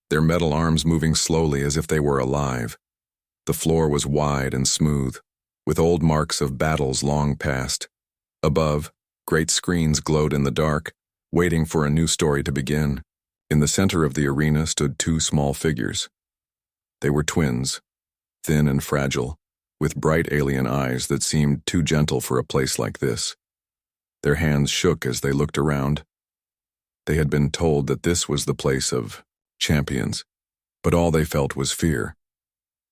their metal arms moving slowly as if they were alive. The floor was wide and smooth, with old marks of battles long past. Above, great screens glowed in the dark, waiting for a new story to begin. In the center of the arena stood two small figures. They were twins, thin and fragile, with bright alien eyes that seemed too gentle for a place like this. Their hands shook as they looked around. They had been told that this was the place of champions, but all they felt was fear.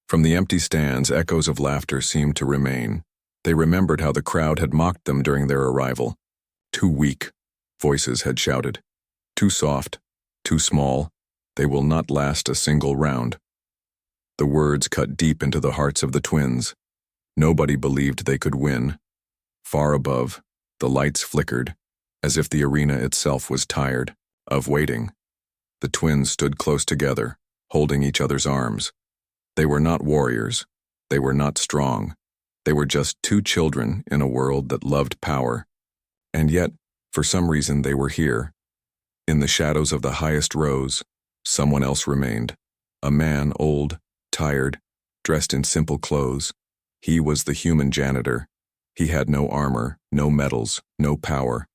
From the empty stands, echoes of laughter seemed to remain. They remembered how the crowd had mocked them during their arrival. Too weak, voices had shouted. Too soft, too small, they will not last a single round. The words cut deep into the hearts of the twins. Nobody believed they could win. Far above, the lights flickered, as if the arena itself was tired of waiting. The twins stood close together, holding each other's arms. They were not warriors. They were not strong. They were just two children in a world that loved power. And yet, for some reason, they were here. In the shadows of the highest rows, someone else remained. A man, old, tired, dressed in simple clothes. He was the human janitor. He had no armor, no medals, no power.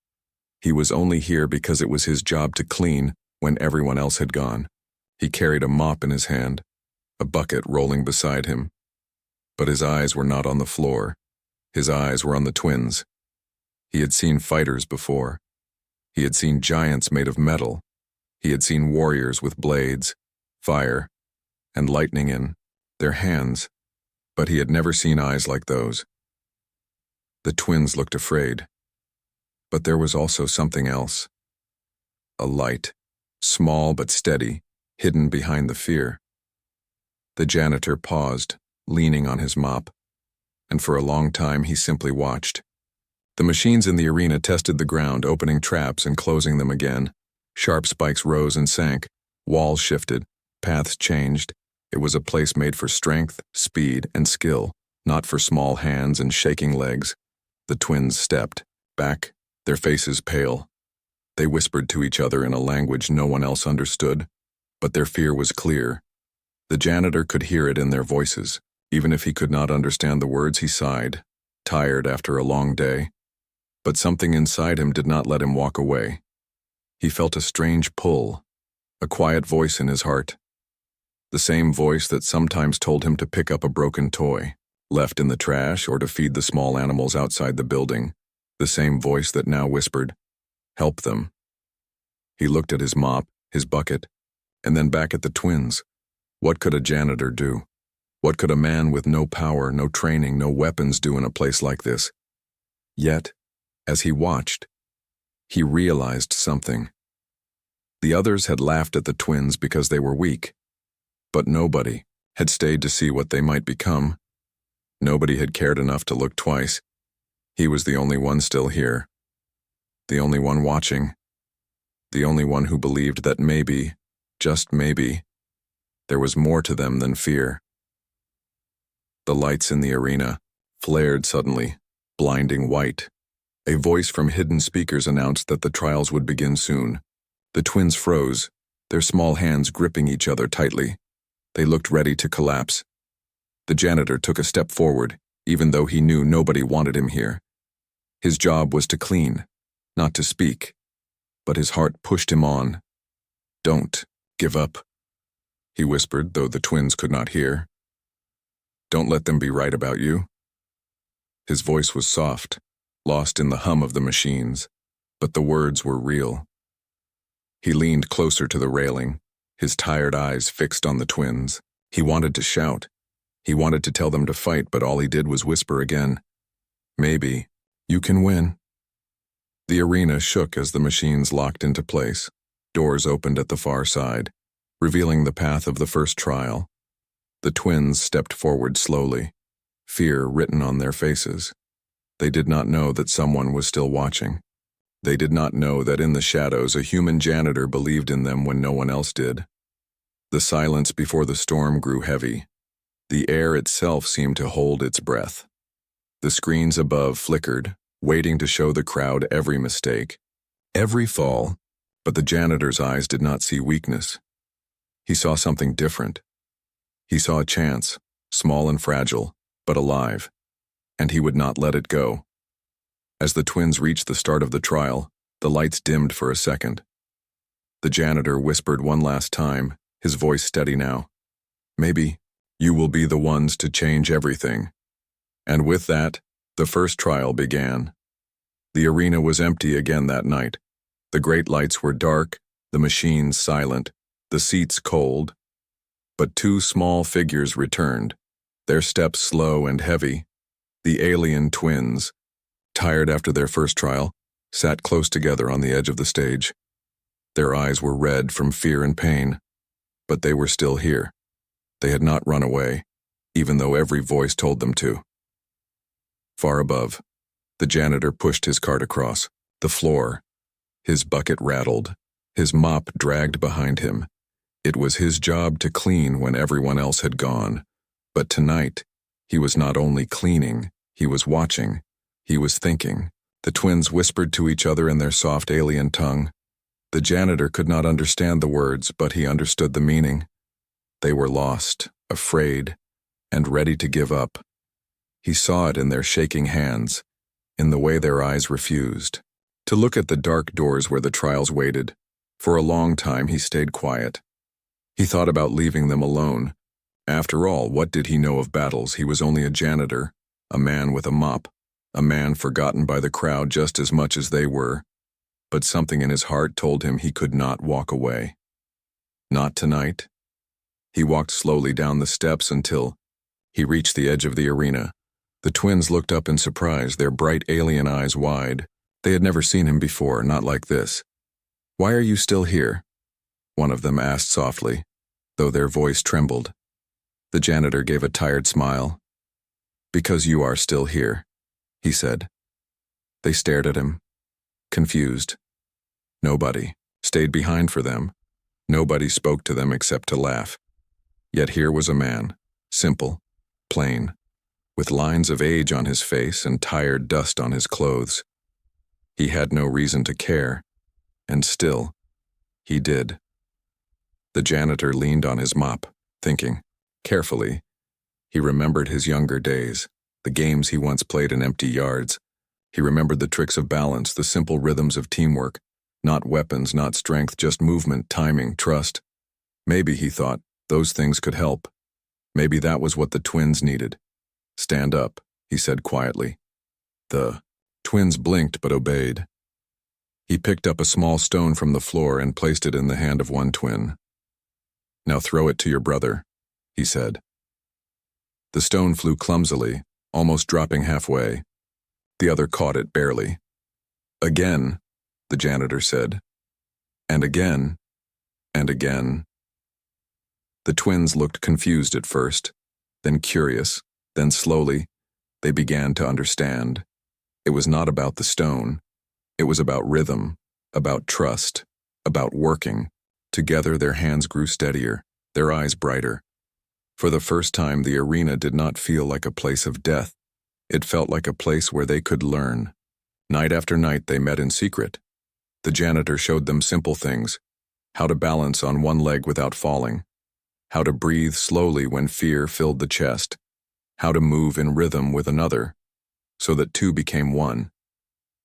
He was only here because it was his job to clean when everyone else had gone. He carried a mop in his hand, a bucket rolling beside him. But his eyes were not on the floor. His eyes were on the twins. He had seen fighters before. He had seen giants made of metal. He had seen warriors with blades, fire, and lightning in their hands, but he had never seen eyes like those. The twins looked afraid. But there was also something else. A light, small but steady, hidden behind the fear. The janitor paused, leaning on his mop, and for a long time he simply watched. The machines in the arena tested the ground, opening traps and closing them again. Sharp spikes rose and sank, walls shifted, paths changed. It was a place made for strength, speed, and skill, not for small hands and shaking legs. The twins stepped back, their faces pale. They whispered to each other in a language no one else understood, but their fear was clear. The janitor could hear it in their voices. Even if he could not understand the words, he sighed, tired after a long day. But something inside him did not let him walk away. He felt a strange pull, a quiet voice in his heart. The same voice that sometimes told him to pick up a broken toy, left in the trash, or to feed the small animals outside the building. The same voice that now whispered, "Help them." He looked at his mop, his bucket, and then back at the twins. What could a janitor do? What could a man with no power, no training, no weapons do in a place like this? Yet, as he watched, he realized something. The others had laughed at the twins because they were weak, but nobody had stayed to see what they might become. Nobody had cared enough to look twice. He was the only one still here, the only one watching, the only one who believed that maybe, just maybe, there was more to them than fear. The lights in the arena flared suddenly, blinding white. A voice from hidden speakers announced that the trials would begin soon. The twins froze, their small hands gripping each other tightly. They looked ready to collapse. The janitor took a step forward, even though he knew nobody wanted him here. His job was to clean, not to speak, but his heart pushed him on. "Don't give up," he whispered, though the twins could not hear. "Don't let them be right about you." His voice was soft, lost in the hum of the machines, but the words were real. He leaned closer to the railing, his tired eyes fixed on the twins. He wanted to shout. He wanted to tell them to fight, but all he did was whisper again, "Maybe. You can win." The arena shook as the machines locked into place. Doors opened at the far side, revealing the path of the first trial. The twins stepped forward slowly, fear written on their faces. They did not know that someone was still watching. They did not know that in the shadows a human janitor believed in them when no one else did. The silence before the storm grew heavy. The air itself seemed to hold its breath. The screens above flickered, waiting to show the crowd every mistake, every fall, but the janitor's eyes did not see weakness. He saw something different. He saw a chance, small and fragile, but alive, and he would not let it go. As the twins reached the start of the trial, the lights dimmed for a second. The janitor whispered one last time, his voice steady now. "Maybe you will be the ones to change everything." And with that, the first trial began. The arena was empty again that night. The great lights were dark, the machines silent, the seats cold. But two small figures returned, their steps slow and heavy. The alien twins, tired after their first trial, sat close together on the edge of the stage. Their eyes were red from fear and pain, but they were still here. They had not run away, even though every voice told them to. Far above, the janitor pushed his cart across the floor. His bucket rattled, his mop dragged behind him. It was his job to clean when everyone else had gone. But tonight, he was not only cleaning, he was watching, he was thinking. The twins whispered to each other in their soft alien tongue. The janitor could not understand the words, but he understood the meaning. They were lost, afraid, and ready to give up. He saw it in their shaking hands, in the way their eyes refused to look at the dark doors where the trials waited. For a long time he stayed quiet. He thought about leaving them alone. After all, what did he know of battles? He was only a janitor, a man with a mop, a man forgotten by the crowd just as much as they were. But something in his heart told him he could not walk away. Not tonight. He walked slowly down the steps until he reached the edge of the arena. The twins looked up in surprise, their bright alien eyes wide. They had never seen him before, not like this. "Why are you still here?" one of them asked softly, though their voice trembled. The janitor gave a tired smile. "Because you are still here," he said. They stared at him, confused. Nobody stayed behind for them. Nobody spoke to them except to laugh. Yet here was a man, simple, plain, with lines of age on his face and tired dust on his clothes. He had no reason to care, and still, he did. The janitor leaned on his mop, thinking. Carefully, he remembered his younger days, the games he once played in empty yards. He remembered the tricks of balance, the simple rhythms of teamwork, not weapons, not strength, just movement, timing, trust. Maybe, he thought, those things could help. Maybe that was what the twins needed. "Stand up," he said quietly. The twins blinked but obeyed. He picked up a small stone from the floor and placed it in the hand of one twin. "Now throw it to your brother," he said. The stone flew clumsily, almost dropping halfway. The other caught it barely. "Again," the janitor said. "And again, and again." The twins looked confused at first, then curious, then slowly, they began to understand. It was not about the stone. It was about rhythm, about trust, about working. Together their hands grew steadier, their eyes brighter. For the first time, the arena did not feel like a place of death. It felt like a place where they could learn. Night after night they met in secret. The janitor showed them simple things, how to balance on one leg without falling, how to breathe slowly when fear filled the chest, how to move in rhythm with another, so that two became one.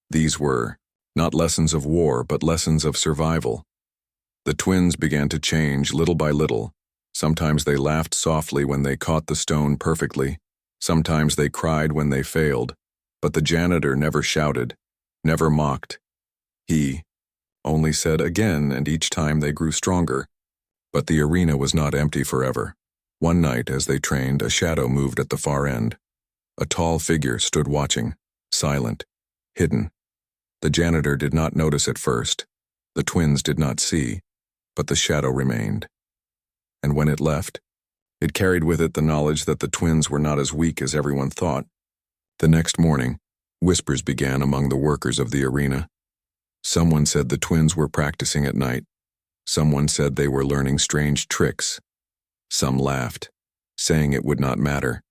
These were not lessons of war, but lessons of survival. The twins began to change little by little. Sometimes they laughed softly when they caught the stone perfectly. Sometimes they cried when they failed. But the janitor never shouted, never mocked. He only said again, and each time they grew stronger. But the arena was not empty forever. One night, as they trained, a shadow moved at the far end. A tall figure stood watching, silent, hidden. The janitor did not notice at first. The twins did not see, but the shadow remained. And when it left, it carried with it the knowledge that the twins were not as weak as everyone thought. The next morning, whispers began among the workers of the arena. Someone said the twins were practicing at night. Someone said they were learning strange tricks. Some laughed, saying it would not matter.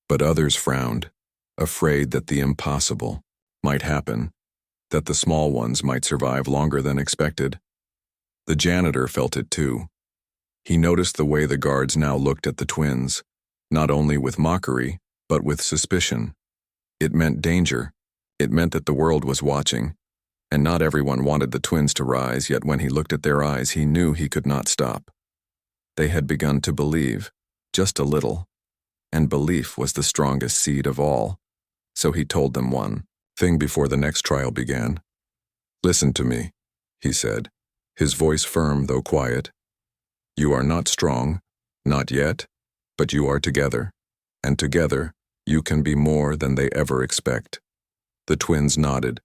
But others frowned, afraid that the impossible might happen, that the small ones might survive longer than expected. The janitor felt it too. He noticed the way the guards now looked at the twins, not only with mockery, but with suspicion. It meant danger. It meant that the world was watching, and not everyone wanted the twins to rise, yet when he looked at their eyes, he knew he could not stop. They had begun to believe, just a little, and belief was the strongest seed of all. So he told them one thing before the next trial began. "Listen to me," he said, his voice firm though quiet. "You are not strong, not yet, but you are together, and together you can be more than they ever expect." The twins nodded,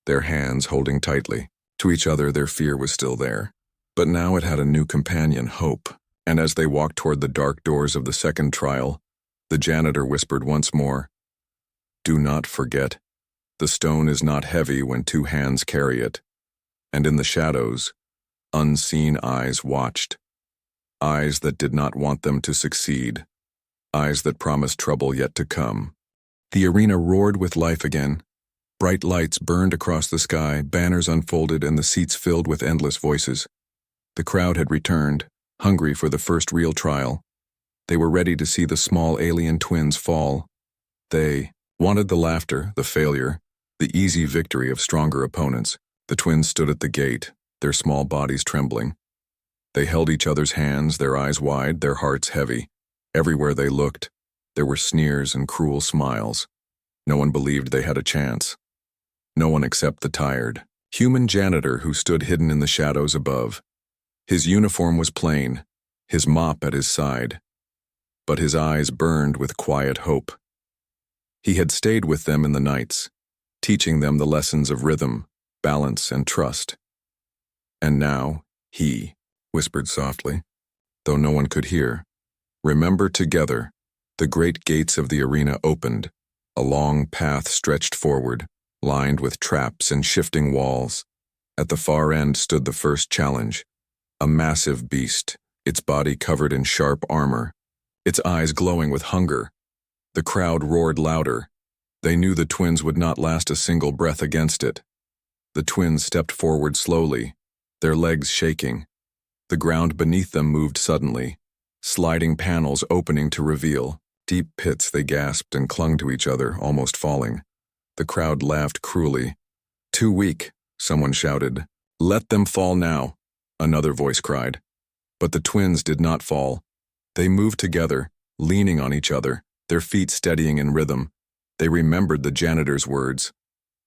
their hands holding tightly. To each other their fear was still there, but now it had a new companion, hope. And as they walked toward the dark doors of the second trial, the janitor whispered once more, "Do not forget, the stone is not heavy when two hands carry it." And in the shadows, unseen eyes watched. Eyes that did not want them to succeed. Eyes that promised trouble yet to come. The arena roared with life again. Bright lights burned across the sky, banners unfolded, and the seats filled with endless voices. The crowd had returned, hungry for the first real trial. They were ready to see the small alien twins fall. They wanted the laughter, the failure, the easy victory of stronger opponents. The twins stood at the gate, their small bodies trembling. They held each other's hands, their eyes wide, their hearts heavy. Everywhere they looked, there were sneers and cruel smiles. No one believed they had a chance. No one except the tired, human janitor who stood hidden in the shadows above. His uniform was plain, his mop at his side, but his eyes burned with quiet hope. He had stayed with them in the nights, teaching them the lessons of rhythm, balance, and trust. And now, he whispered softly, though no one could hear, "Remember together." The great gates of the arena opened. A long path stretched forward, lined with traps and shifting walls. At the far end stood the first challenge. A massive beast, its body covered in sharp armor, its eyes glowing with hunger. The crowd roared louder. They knew the twins would not last a single breath against it. The twins stepped forward slowly, their legs shaking. The ground beneath them moved suddenly, sliding panels opening to reveal deep pits. They gasped and clung to each other, almost falling. The crowd laughed cruelly. "Too weak," someone shouted. "Let them fall now," another voice cried. But the twins did not fall. They moved together, leaning on each other, their feet steadying in rhythm. They remembered the janitor's words: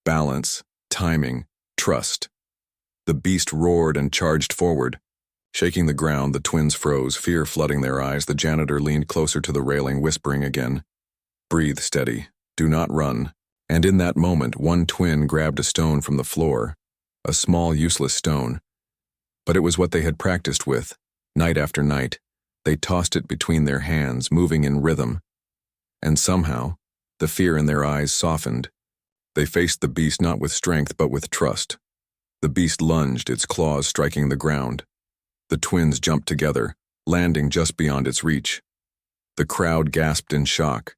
balance, timing, trust. The beast roared and charged forward. Shaking the ground, the twins froze, fear flooding their eyes. The janitor leaned closer to the railing, whispering again, "Breathe steady, do not run." And in that moment, one twin grabbed a stone from the floor, a small, useless stone. But it was what they had practiced with, night after night. They tossed it between their hands, moving in rhythm. And somehow, the fear in their eyes softened. They faced the beast not with strength, but with trust. The beast lunged, its claws striking the ground. The twins jumped together, landing just beyond its reach. The crowd gasped in shock.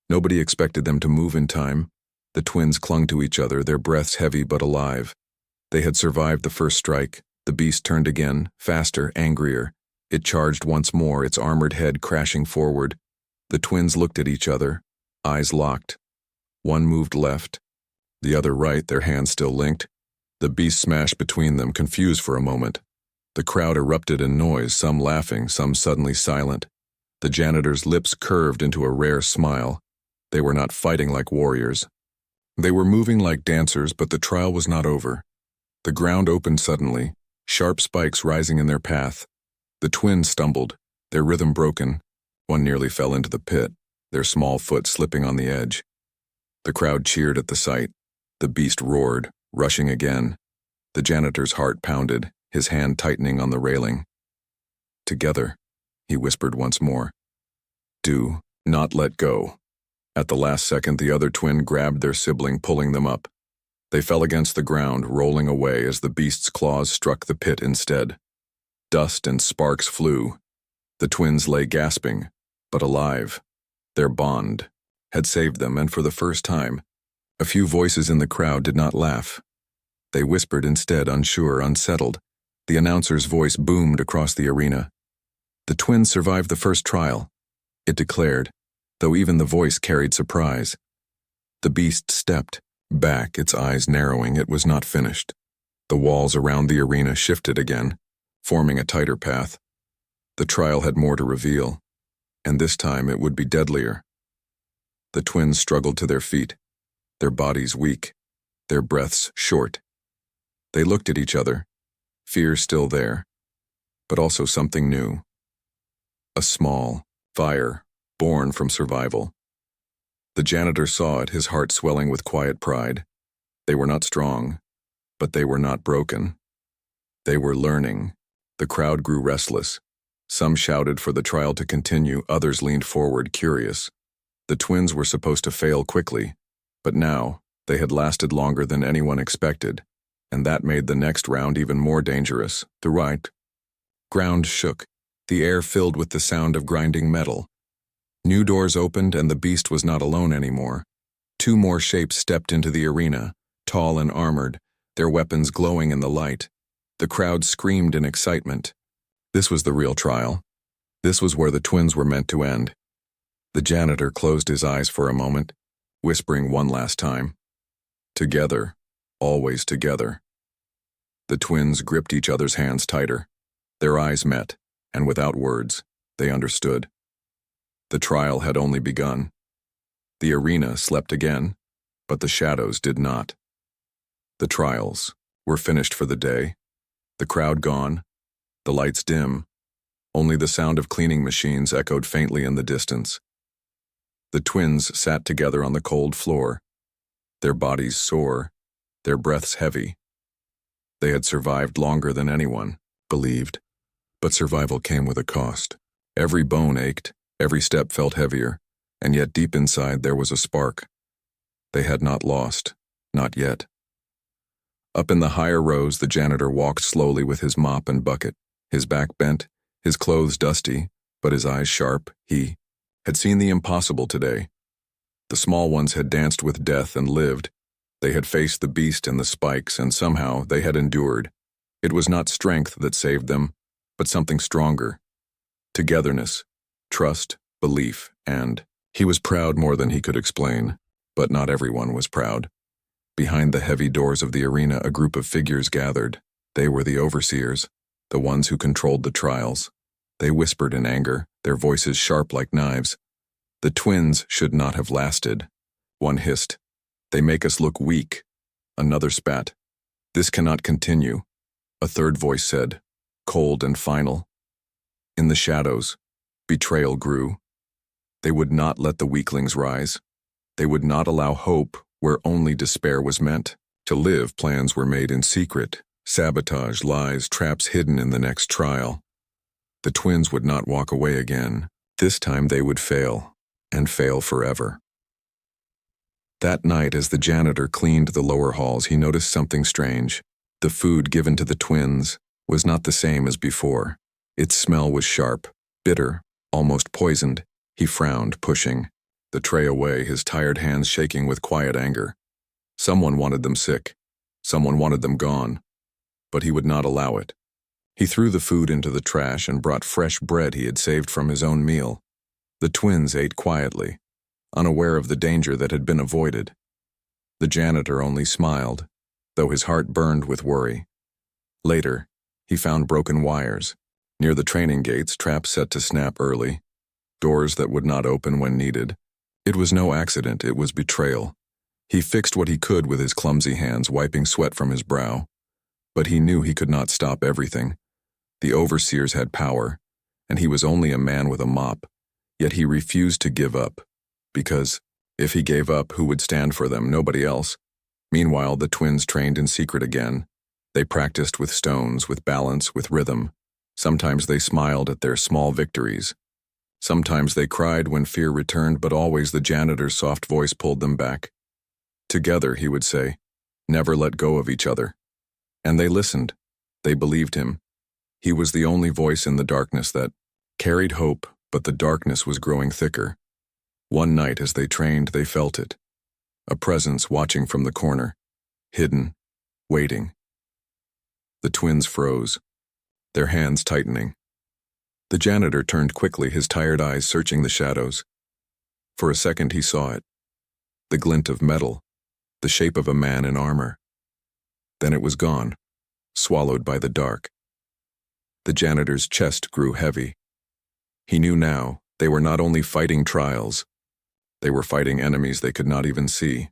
Nobody expected them to move in time. The twins clung to each other, their breaths heavy but alive. They had survived the first strike. The beast turned again, faster, angrier. It charged once more, its armored head crashing forward. The twins looked at each other, eyes locked. One moved left, the other right, their hands still linked. The beast smashed between them, confused for a moment. The crowd erupted in noise, some laughing, some suddenly silent. The janitor's lips curved into a rare smile. They were not fighting like warriors. They were moving like dancers, but the trial was not over. The ground opened suddenly, sharp spikes rising in their path. The twins stumbled, their rhythm broken. One nearly fell into the pit, their small foot slipping on the edge. The crowd cheered at the sight. The beast roared, rushing again. The janitor's heart pounded, his hand tightening on the railing. "Together," he whispered once more. "Do not let go." At the last second, the other twin grabbed their sibling, pulling them up. They fell against the ground, rolling away as the beast's claws struck the pit instead. Dust and sparks flew. The twins lay gasping, but alive. Their bond had saved them, and for the first time, a few voices in the crowd did not laugh. They whispered instead, unsure, unsettled. The announcer's voice boomed across the arena. The twins survived the first trial, it declared, though even the voice carried surprise. The beast stepped back, its eyes narrowing. It was not finished. The walls around the arena shifted again, forming a tighter path. The trial had more to reveal, and this time it would be deadlier. The twins struggled to their feet, their bodies weak, their breaths short. They looked at each other, fear still there, but also something new. A small fire born from survival. The janitor saw it, his heart swelling with quiet pride. They were not strong, but they were not broken. They were learning. The crowd grew restless. Some shouted for the trial to continue, others leaned forward, curious. The twins were supposed to fail quickly, but now they had lasted longer than anyone expected, and that made the next round even more dangerous. The right ground shook, the air filled with the sound of grinding metal. New doors opened, and the beast was not alone anymore. Two more shapes stepped into the arena, tall and armored, their weapons glowing in the light. The crowd screamed in excitement. This was the real trial. This was where the twins were meant to end. The janitor closed his eyes for a moment, whispering one last time, "Together, always together." The twins gripped each other's hands tighter. Their eyes met, and without words, they understood. The trial had only begun. The arena slept again, but the shadows did not. The trials were finished for the day, the crowd gone, the lights dim. Only the sound of cleaning machines echoed faintly in the distance. The twins sat together on the cold floor, their bodies sore, their breaths heavy. They had survived longer than anyone believed, but survival came with a cost. Every bone ached, every step felt heavier, and yet deep inside there was a spark. They had not lost, not yet. Up in the higher rows, the janitor walked slowly with his mop and bucket, his back bent, his clothes dusty, but his eyes sharp. He had seen the impossible today. The small ones had danced with death and lived. They had faced the beast and the spikes, and somehow they had endured. It was not strength that saved them, but something stronger. Togetherness, trust, belief, and he was proud more than he could explain, but not everyone was proud. Behind the heavy doors of the arena, a group of figures gathered. They were the overseers, the ones who controlled the trials. They whispered in anger, their voices sharp like knives. The twins should not have lasted. One hissed, "They make us look weak." Another spat, "This cannot continue." A third voice said, cold and final. In the shadows, betrayal grew. They would not let the weaklings rise. They would not allow hope where only despair was meant. To live, plans were made in secret. Sabotage, lies, traps hidden in the next trial. The twins would not walk away again. This time they would fail, and fail forever. That night, as the janitor cleaned the lower halls, he noticed something strange. The food given to the twins was not the same as before. Its smell was sharp, bitter, almost poisoned. He frowned, pushing the tray away, his tired hands shaking with quiet anger. Someone wanted them sick. Someone wanted them gone. But he would not allow it. He threw the food into the trash and brought fresh bread he had saved from his own meal. The twins ate quietly, unaware of the danger that had been avoided. The janitor only smiled, though his heart burned with worry. Later, he found broken wires. Near the training gates, traps set to snap early. Doors that would not open when needed. It was no accident, it was betrayal. He fixed what he could with his clumsy hands, wiping sweat from his brow. But he knew he could not stop everything. The overseers had power, and he was only a man with a mop. Yet he refused to give up, because if he gave up, who would stand for them? Nobody else. Meanwhile, the twins trained in secret again. They practiced with stones, with balance, with rhythm. Sometimes they smiled at their small victories. Sometimes they cried when fear returned, but always the janitor's soft voice pulled them back. Together, he would say, never let go of each other. And they listened. They believed him. He was the only voice in the darkness that carried hope, but the darkness was growing thicker. One night as they trained, they felt it. A presence watching from the corner, hidden, waiting. The twins froze, their hands tightening. The janitor turned quickly, his tired eyes searching the shadows. For a second he saw it. The glint of metal, the shape of a man in armor. Then it was gone, swallowed by the dark. The janitor's chest grew heavy. He knew now they were not only fighting trials, they were fighting enemies they could not even see.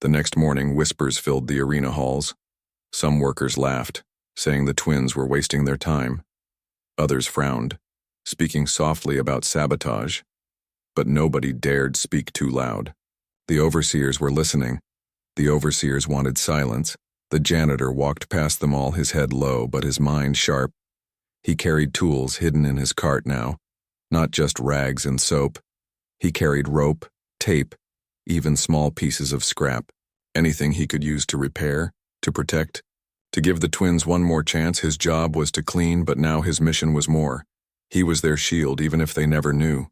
The next morning, whispers filled the arena halls. Some workers laughed, saying the twins were wasting their time. Others frowned, speaking softly about sabotage, but nobody dared speak too loud. The overseers were listening. The overseers wanted silence. The janitor walked past them all, his head low, but his mind sharp. He carried tools hidden in his cart now, not just rags and soap. He carried rope, tape, even small pieces of scrap, anything he could use to repair, to protect, to give the twins one more chance. His job was to clean, but now his mission was more. He was their shield, even if they never knew.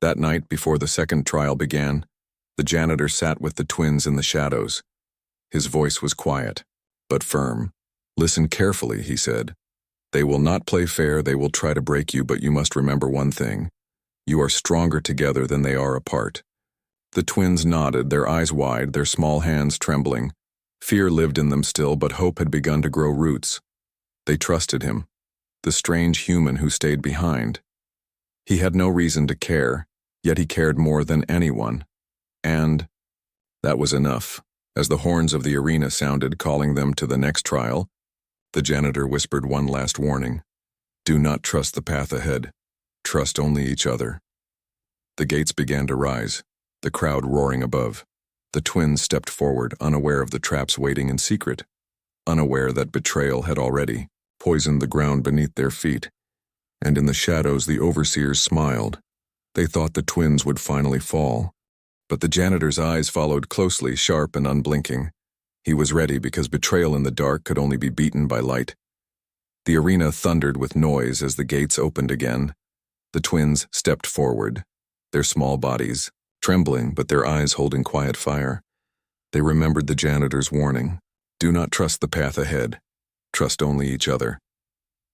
That night, before the second trial began, the janitor sat with the twins in the shadows. His voice was quiet, but firm. "Listen carefully," he said. "They will not play fair, they will try to break you, but you must remember one thing. You are stronger together than they are apart." The twins nodded, their eyes wide, their small hands trembling. Fear lived in them still, but hope had begun to grow roots. They trusted him, the strange human who stayed behind. He had no reason to care, yet he cared more than anyone. And that was enough. As the horns of the arena sounded, calling them to the next trial, the janitor whispered one last warning. "Do not trust the path ahead. Trust only each other." The gates began to rise, the crowd roaring above. The twins stepped forward, unaware of the traps waiting in secret, unaware that betrayal had already poisoned the ground beneath their feet. And in the shadows, the overseers smiled. They thought the twins would finally fall. But the janitor's eyes followed closely, sharp and unblinking. He was ready because betrayal in the dark could only be beaten by light. The arena thundered with noise as the gates opened again. The twins stepped forward, their small bodies trembling but their eyes holding quiet fire. They remembered the janitor's warning. Do not trust the path ahead. Trust only each other.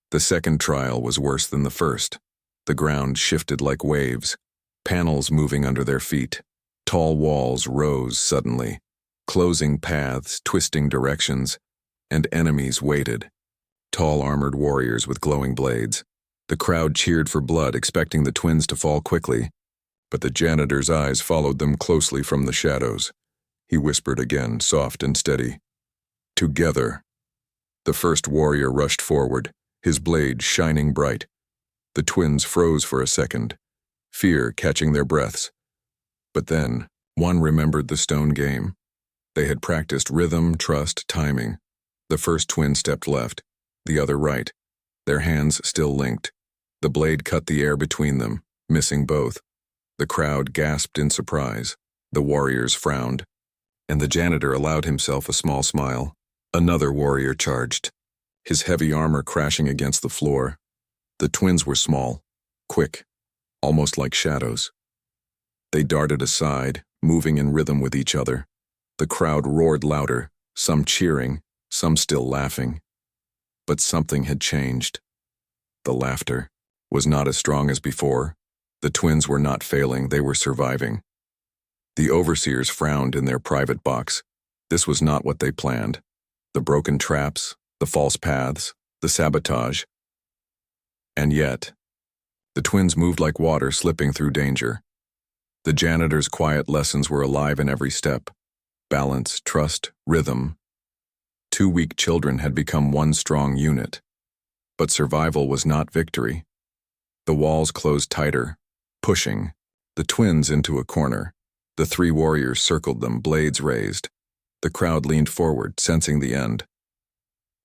The second trial was worse than the first. The ground shifted like waves, panels moving under their feet. Tall walls rose suddenly, closing paths, twisting directions, and enemies waited. Tall armored warriors with glowing blades. The crowd cheered for blood, expecting the twins to fall quickly, but the janitor's eyes followed them closely from the shadows. He whispered again, soft and steady. "Together." The first warrior rushed forward, his blade shining bright. The twins froze for a second, fear catching their breaths. But then, one remembered the stone game. They had practiced rhythm, trust, timing. The first twin stepped left, the other right, their hands still linked. The blade cut the air between them, missing both. The crowd gasped in surprise. The warriors frowned, and the janitor allowed himself a small smile. Another warrior charged, his heavy armor crashing against the floor. The twins were small, quick, almost like shadows. They darted aside, moving in rhythm with each other. The crowd roared louder, some cheering, some still laughing. But something had changed. The laughter was not as strong as before. The twins were not failing, they were surviving. The overseers frowned in their private box. This was not what they planned. The broken traps, the false paths, the sabotage. And yet, the twins moved like water slipping through danger. The janitor's quiet lessons were alive in every step. Balance, trust, rhythm. Two weak children had become one strong unit. But survival was not victory. The walls closed tighter, pushing the twins into a corner. The three warriors circled them, blades raised. The crowd leaned forward, sensing the end.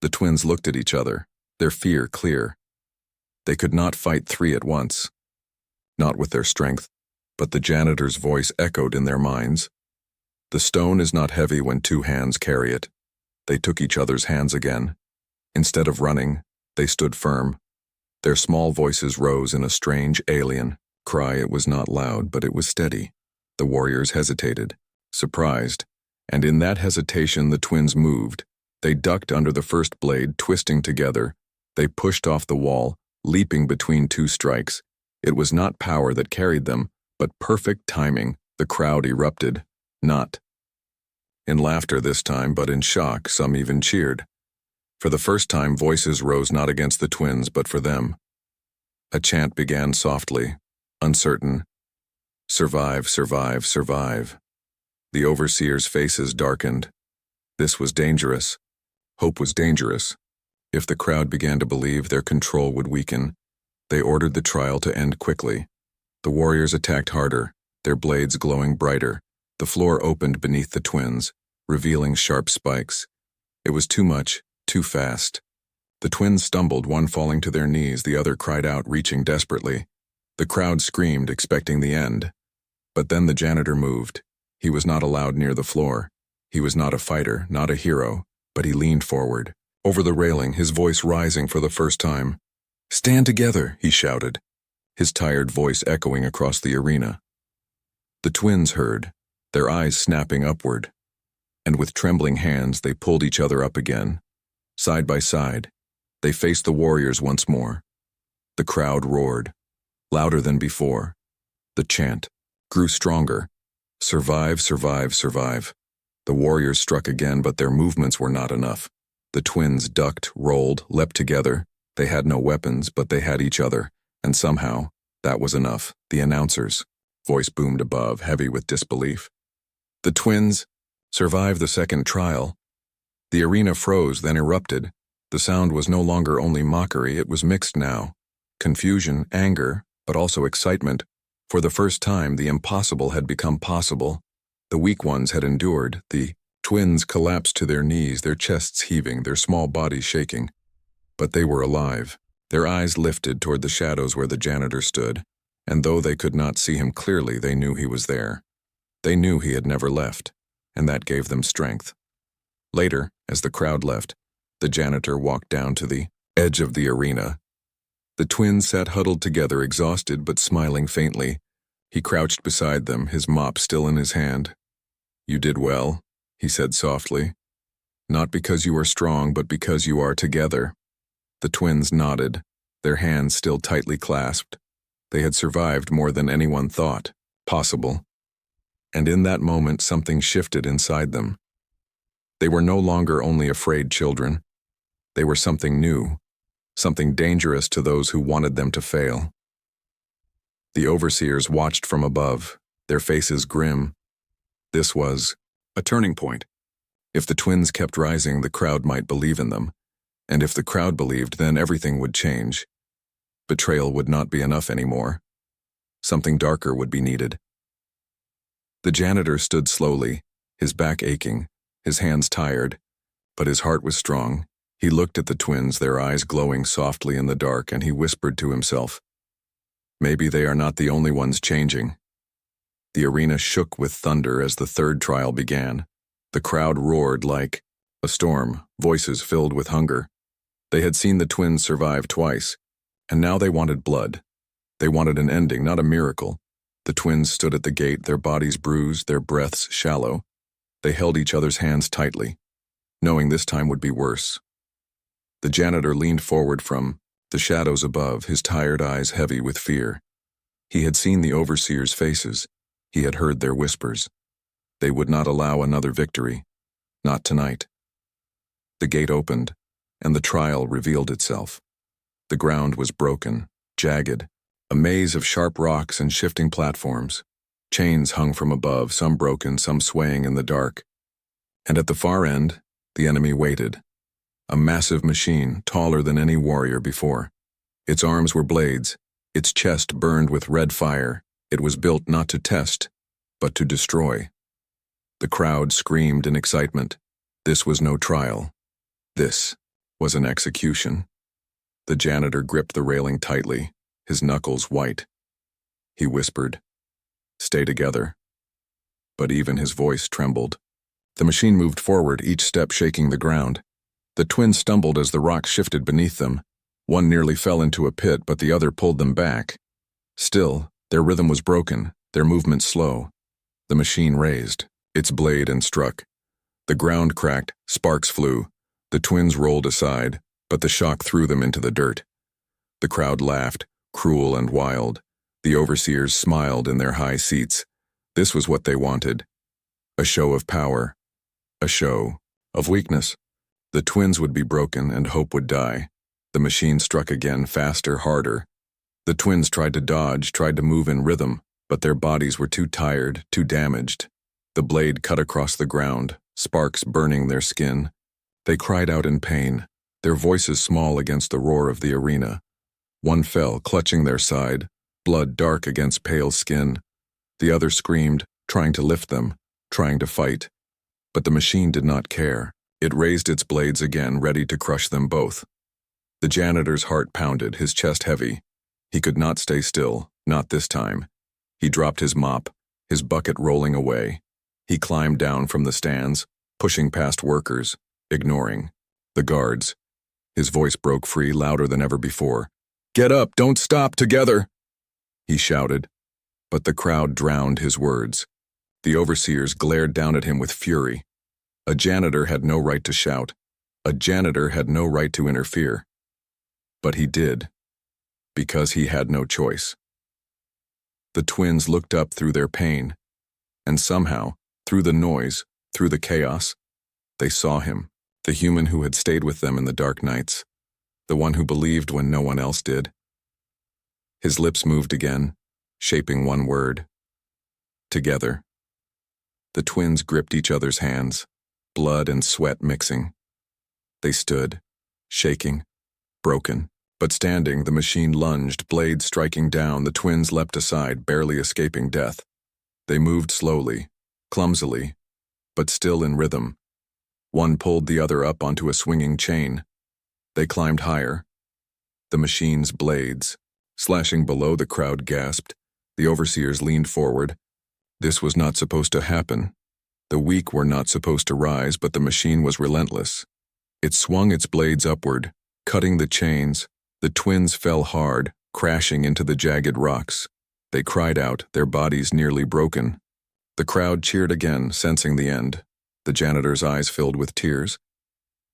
The twins looked at each other, their fear clear. They could not fight three at once. Not with their strength. But the janitor's voice echoed in their minds. The stone is not heavy when two hands carry it. They took each other's hands again. Instead of running, they stood firm. Their small voices rose in a strange alien cry. It was not loud, but it was steady. The warriors hesitated, surprised, and in that hesitation the twins moved. They ducked under the first blade, twisting together. They pushed off the wall, leaping between two strikes. It was not power that carried them, but perfect timing. The crowd erupted. Not in laughter this time, but in shock. Some even cheered. For the first time, voices rose not against the twins, but for them. A chant began softly, uncertain. Survive, survive, survive. The overseers' faces darkened. This was dangerous. Hope was dangerous. If the crowd began to believe, their control would weaken. They ordered the trial to end quickly. The warriors attacked harder, their blades glowing brighter. The floor opened beneath the twins, revealing sharp spikes. It was too much, too fast. The twins stumbled, one falling to their knees, the other cried out, reaching desperately. The crowd screamed, expecting the end. But then the janitor moved. He was not allowed near the floor. He was not a fighter, not a hero, but he leaned forward. Over the railing, his voice rising for the first time. "Stand together," he shouted, his tired voice echoing across the arena. The twins heard, their eyes snapping upward, and with trembling hands they pulled each other up again. Side by side, they faced the warriors once more. The crowd roared, louder than before. The chant grew stronger. Survive, survive, survive. The warriors struck again, but their movements were not enough. The twins ducked, rolled, leapt together. They had no weapons, but they had each other, and somehow, that was enough. The announcer's voice boomed above, heavy with disbelief. The twins survived the second trial. The arena froze, then erupted. The sound was no longer only mockery, it was mixed now. Confusion, anger, but also excitement. For the first time, the impossible had become possible. The weak ones had endured. The twins collapsed to their knees, their chests heaving, their small bodies shaking. But they were alive. Their eyes lifted toward the shadows where the janitor stood, and though they could not see him clearly, they knew he was there. They knew he had never left, and that gave them strength. Later, as the crowd left, the janitor walked down to the edge of the arena. The twins sat huddled together, exhausted but smiling faintly. He crouched beside them, his mop still in his hand. "You did well," he said softly. "Not because you are strong, but because you are together." The twins nodded, their hands still tightly clasped. They had survived more than anyone thought possible. And in that moment, something shifted inside them. They were no longer only afraid children. They were something new, something dangerous to those who wanted them to fail. The overseers watched from above, their faces grim. This was a turning point. If the twins kept rising, the crowd might believe in them. And if the crowd believed, then everything would change. Betrayal would not be enough anymore. Something darker would be needed. The janitor stood slowly, his back aching, his hands tired, but his heart was strong. He looked at the twins, their eyes glowing softly in the dark, and he whispered to himself, "Maybe they are not the only ones changing." The arena shook with thunder as the third trial began. The crowd roared like a storm, voices filled with hunger. They had seen the twins survive twice, and now they wanted blood. They wanted an ending, not a miracle. The twins stood at the gate, their bodies bruised, their breaths shallow. They held each other's hands tightly, knowing this time would be worse. The janitor leaned forward from the shadows above, his tired eyes heavy with fear. He had seen the overseers' faces. He had heard their whispers. They would not allow another victory. Not tonight. The gate opened, and the trial revealed itself. The ground was broken, jagged, a maze of sharp rocks and shifting platforms. Chains hung from above, some broken, some swaying in the dark. And at the far end, the enemy waited. A massive machine, taller than any warrior before. Its arms were blades, its chest burned with red fire. It was built not to test, but to destroy. The crowd screamed in excitement. This was no trial. This was an execution. The janitor gripped the railing tightly, his knuckles white. He whispered, "Stay together." But even his voice trembled. The machine moved forward, each step shaking the ground. The twins stumbled as the rocks shifted beneath them. One nearly fell into a pit, but the other pulled them back. Still, their rhythm was broken, their movement slow. The machine raised, its blade, and struck. The ground cracked, sparks flew. The twins rolled aside, but the shock threw them into the dirt. The crowd laughed, cruel and wild. The overseers smiled in their high seats. This was what they wanted. A show of power. A show of weakness. The twins would be broken and hope would die. The machine struck again, faster, harder. The twins tried to dodge, tried to move in rhythm, but their bodies were too tired, too damaged. The blade cut across the ground, sparks burning their skin. They cried out in pain, their voices small against the roar of the arena. One fell, clutching their side, blood dark against pale skin. The other screamed, trying to lift them, trying to fight. But the machine did not care. It raised its blades again, ready to crush them both. The janitor's heart pounded, his chest heavy. He could not stay still, not this time. He dropped his mop, his bucket rolling away. He climbed down from the stands, pushing past workers, ignoring the guards. His voice broke free, louder than ever before. "Get up, don't stop, together!" He shouted, but the crowd drowned his words. The overseers glared down at him with fury. A janitor had no right to shout. A janitor had no right to interfere. But he did, because he had no choice. The twins looked up through their pain, and somehow, through the noise, through the chaos, they saw him, the human who had stayed with them in the dark nights, the one who believed when no one else did. His lips moved again, shaping one word. Together. The twins gripped each other's hands, blood and sweat mixing. They stood, shaking, broken. But standing, the machine lunged, blades striking down. The twins leapt aside, barely escaping death. They moved slowly, clumsily, but still in rhythm. One pulled the other up onto a swinging chain. They climbed higher. The machine's blades, slashing below, the crowd gasped. The overseers leaned forward. This was not supposed to happen. The weak were not supposed to rise, but the machine was relentless. It swung its blades upward, cutting the chains. The twins fell hard, crashing into the jagged rocks. They cried out, their bodies nearly broken. The crowd cheered again, sensing the end. The janitor's eyes filled with tears.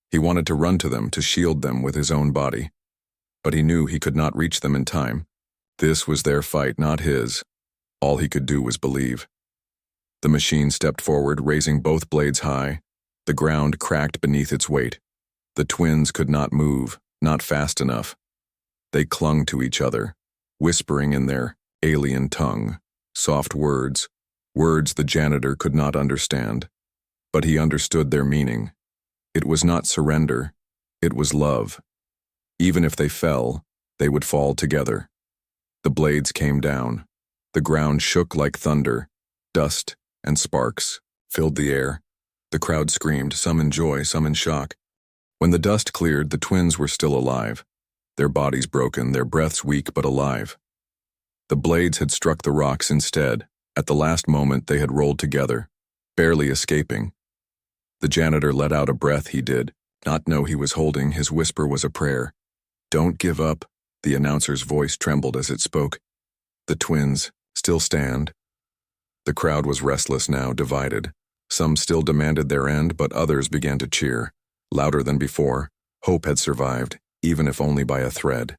He wanted to run to them, to shield them with his own body. But he knew he could not reach them in time. This was their fight, not his. All he could do was believe. The machine stepped forward, raising both blades high. The ground cracked beneath its weight. The twins could not move, not fast enough. They clung to each other, whispering in their alien tongue, soft words, words the janitor could not understand. But he understood their meaning. It was not surrender, it was love. Even if they fell, they would fall together. The blades came down. The ground shook like thunder. Dust and sparks filled the air. The crowd screamed, some in joy, some in shock. When the dust cleared, the twins were still alive. Their bodies broken, their breaths weak but alive. The blades had struck the rocks instead. At the last moment, they had rolled together, barely escaping. The janitor let out a breath. He did not know he was holding. His whisper was a prayer. "Don't give up." The announcer's voice trembled as it spoke. The twins still stand. The crowd was restless now, divided. Some still demanded their end, but others began to cheer. Louder than before, hope had survived, even if only by a thread.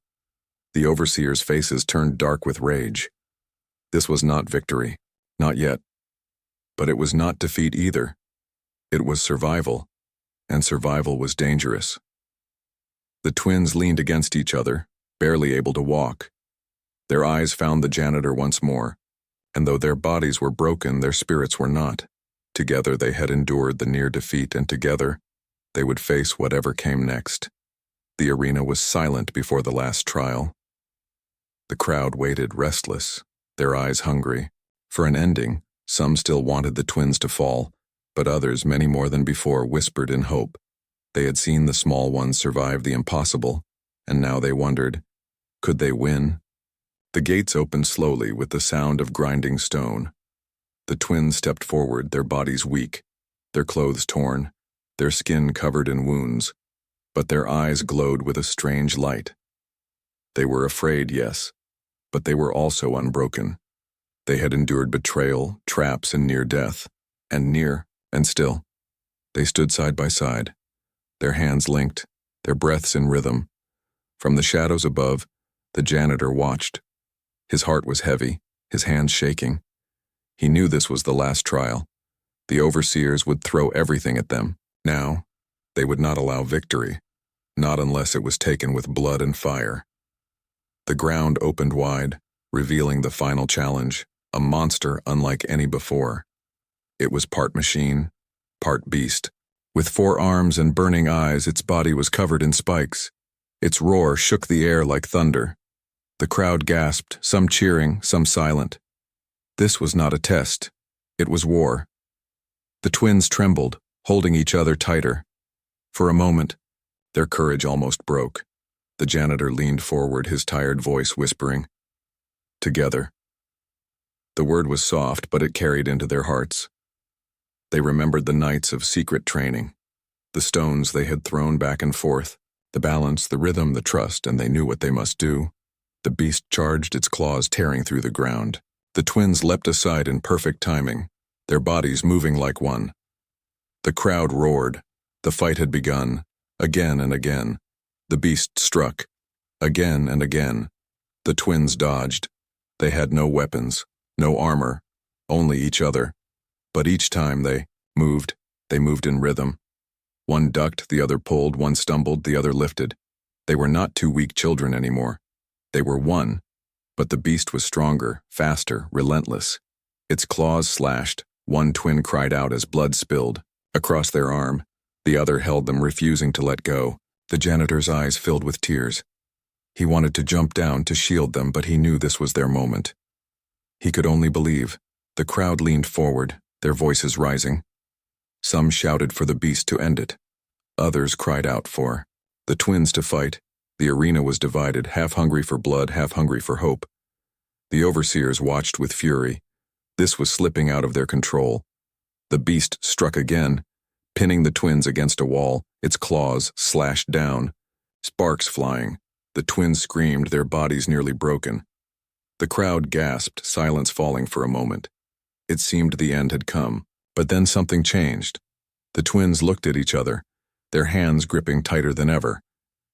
The overseers' faces turned dark with rage. This was not victory, not yet. But it was not defeat either. It was survival, and survival was dangerous. The twins leaned against each other, barely able to walk. Their eyes found the janitor once more, and though their bodies were broken, their spirits were not. Together they had endured the near defeat, and together they would face whatever came next. The arena was silent before the last trial. The crowd waited, restless, their eyes hungry. For an ending, some still wanted the twins to fall, but others, many more than before, whispered in hope. They had seen the small ones survive the impossible, and now they wondered, could they win? The gates opened slowly with the sound of grinding stone. The twins stepped forward, their bodies weak, their clothes torn, their skin covered in wounds, but their eyes glowed with a strange light. They were afraid, yes, but they were also unbroken. They had endured betrayal, traps, and near death, and still. They stood side by side, their hands linked, their breaths in rhythm. From the shadows above, The janitor watched. His heart was heavy, his hands shaking. He knew this was the last trial. The overseers would throw everything at them. Now, they would not allow victory, not unless it was taken with blood and fire. The ground opened wide, revealing the final challenge, a monster unlike any before. It was part machine, part beast. With 4 arms and burning eyes, its body was covered in spikes. Its roar shook the air like thunder. The crowd gasped, some cheering, some silent. This was not a test. It was war. The twins trembled, holding each other tighter. For a moment, their courage almost broke. The janitor leaned forward, his tired voice whispering, "Together." The word was soft, but it carried into their hearts. They remembered the nights of secret training, the stones they had thrown back and forth, the balance, the rhythm, the trust, and they knew what they must do. The beast charged, its claws tearing through the ground. The twins leapt aside in perfect timing, their bodies moving like one. The crowd roared. The fight had begun. Again and again. The beast struck. Again and again. The twins dodged. They had no weapons, no armor, only each other. But each time they moved in rhythm. One ducked, the other pulled, one stumbled, the other lifted. They were not 2 weak children anymore. They were one, but the beast was stronger, faster, relentless. Its claws slashed. One twin cried out as blood spilled. Across their arm, the other held them, refusing to let go. The janitor's eyes filled with tears. He wanted to jump down to shield them, but he knew this was their moment. He could only believe. The crowd leaned forward, their voices rising. Some shouted for the beast to end it. Others cried out for the twins to fight. The arena was divided, half hungry for blood, half hungry for hope. The overseers watched with fury. This was slipping out of their control. The beast struck again, pinning the twins against a wall, its claws slashed down, sparks flying. The twins screamed, their bodies nearly broken. The crowd gasped, silence falling for a moment. It seemed the end had come, but then something changed. The twins looked at each other, their hands gripping tighter than ever.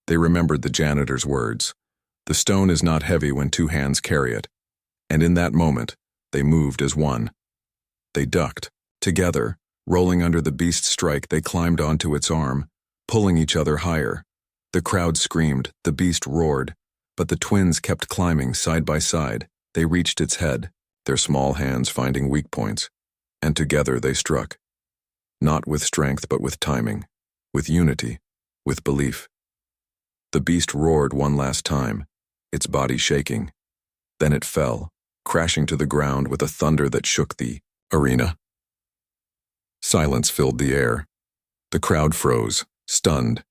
They remembered the janitor's words. The stone is not heavy when 2 hands carry it. And in that moment, they moved as one. They ducked. Together, rolling under the beast's strike, they climbed onto its arm, pulling each other higher. The crowd screamed, the beast roared, but the twins kept climbing side by side. They reached its head, their small hands finding weak points, and together they struck. Not with strength, but with timing, with unity, with belief. The beast roared one last time, its body shaking. Then it fell, crashing to the ground with a thunder that shook the arena. Silence filled the air. The crowd froze, stunned.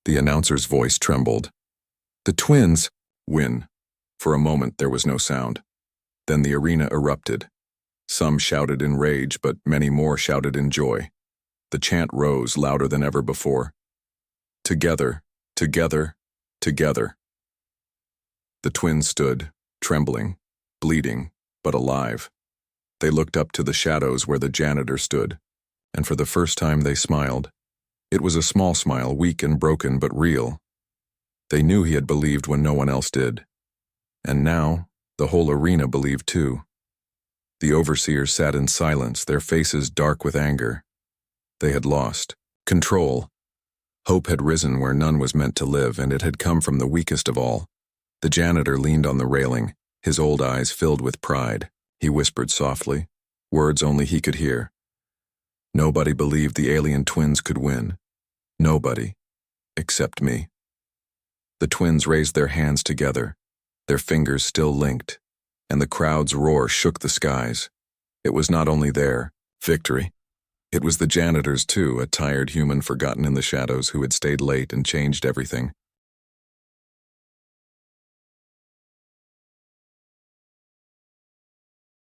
The announcer's voice trembled. The twins win. For a moment there was no sound. Then the arena erupted. Some shouted in rage, but many more shouted in joy. The chant rose louder than ever before. Together, together, together. The twins stood, trembling, bleeding, but alive. They looked up to the shadows where the janitor stood, and for the first time they smiled. It was a small smile, weak and broken, but real. They knew he had believed when no one else did. And now, the whole arena believed too. The overseers sat in silence, their faces dark with anger. They had lost control. Hope had risen where none was meant to live, and it had come from the weakest of all. The janitor leaned on the railing, his old eyes filled with pride. He whispered softly, words only he could hear. Nobody believed the alien twins could win. Nobody, except me. The twins raised their hands together, their fingers still linked, and the crowd's roar shook the skies. It was not only their victory. It was the janitor's too, a tired human forgotten in the shadows who had stayed late and changed everything.